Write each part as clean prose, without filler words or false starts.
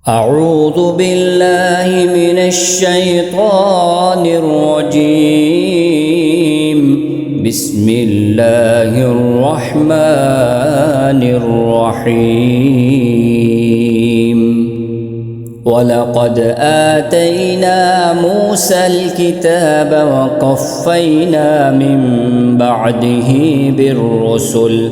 أعوذ بالله من الشيطان الرجيم. بسم الله الرحمن الرحيم. ولقد آتينا موسى الكتاب وقفينا من بعده بالرسل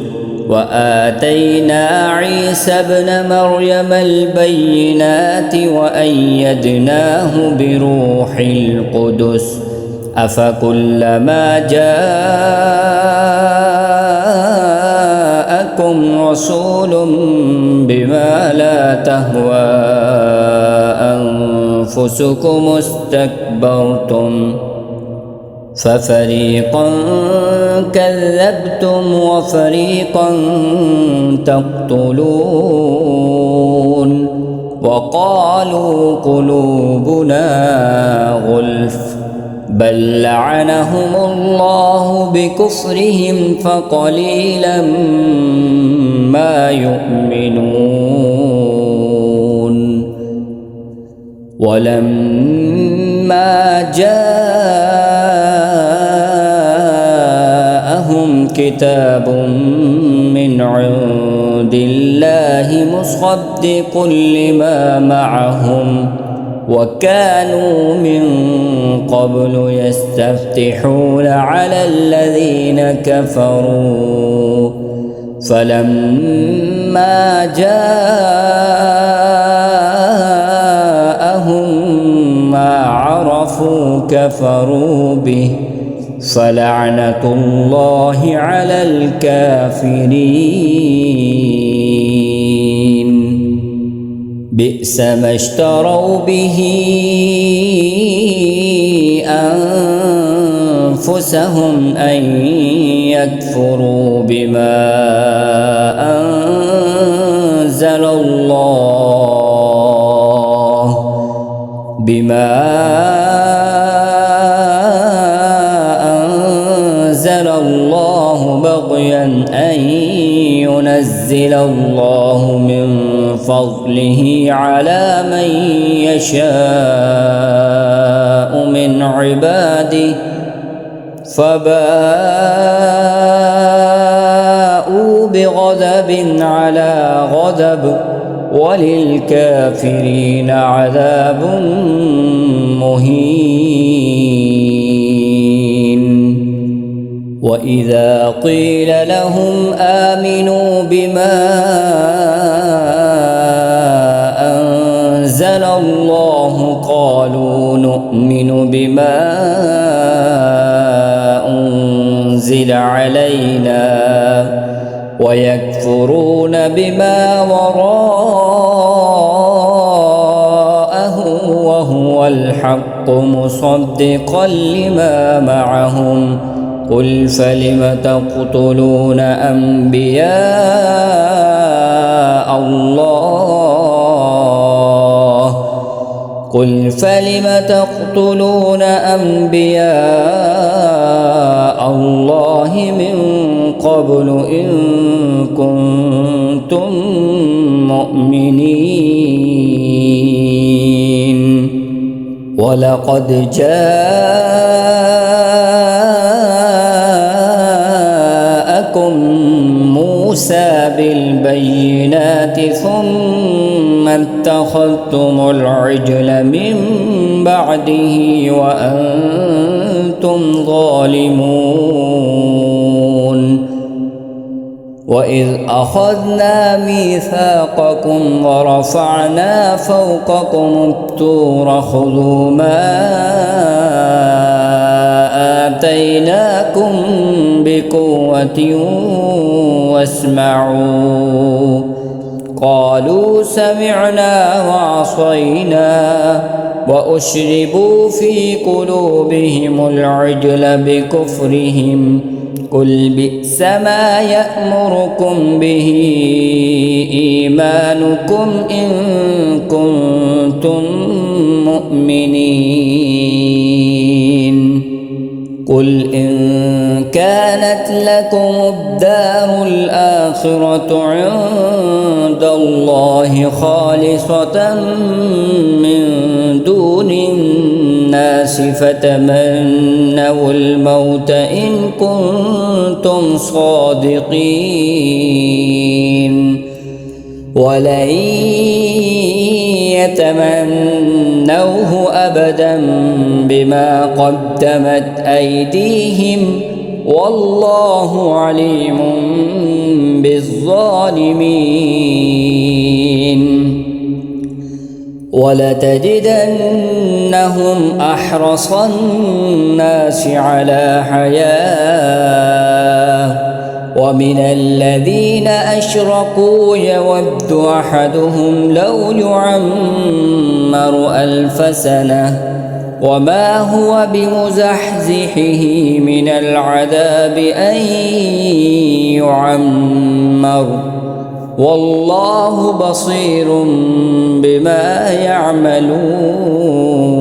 وآتينا عيسى ابن مريم البينات وأيدناه بروح القدس أفكلما جاءكم رسول بما لا تهوى أنفسكم استكبرتم ففريقا كذبتم وفريقا تقتلون وقالوا قلوبنا غلف بل لعنهم الله بكفرهم فقليلا ما يؤمنون. ولما جاءهم كتاب من عند الله مصدق لما معهم وكانوا من قبل يستفتحون على الذين كفروا فلما جاءهم ما عرفوا كفروا به فلعنة الله على الكافرين. بئس ما اشتروا به أنفسهم أن يكفروا بما أنزل الله بغيا أن ينزل الله من فضله على من يشاء من عباده فباءوا بغضب على غضب وللكافرين عذاب مهين. وإذا قيل لهم آمنوا بما أنزل الله قالوا نؤمن بما أنزل علينا ويكفرون بما وراءه وهو الحق مصدقا لما معهم قل فلم تقتلون أنبياء الله من قبل إن كنتم مؤمنين. ولقد جاءكم موسى بالبينات ثم اتخذتم العجل من بعده وأنتم ظالمون. وإذ أخذنا ميثاقكم ورفعنا فوقكم الطور خذوا ما آتيناكم بقوة واسمعوا قالوا سمعنا وعصينا وأشربوا في قلوبهم العجل بكفرهم قل بئس ما يأمركم به إيمانكم إن كنتم مؤمنين. قل إن كان كانت لكم الدار الآخرة عند الله خالصة من دون الناس فتمنوا الموت إن كنتم صادقين ولن يتمنوه أبدا بما قدمت أيديهم والله عليم بالظالمين ولتجدنهم أحرص الناس على حياة ومن الذين أشركوا يود أحدهم لو يعمر 1000 سنة وما هو بمزحزحه من العذاب أن يعمر والله بصير بما يعملون.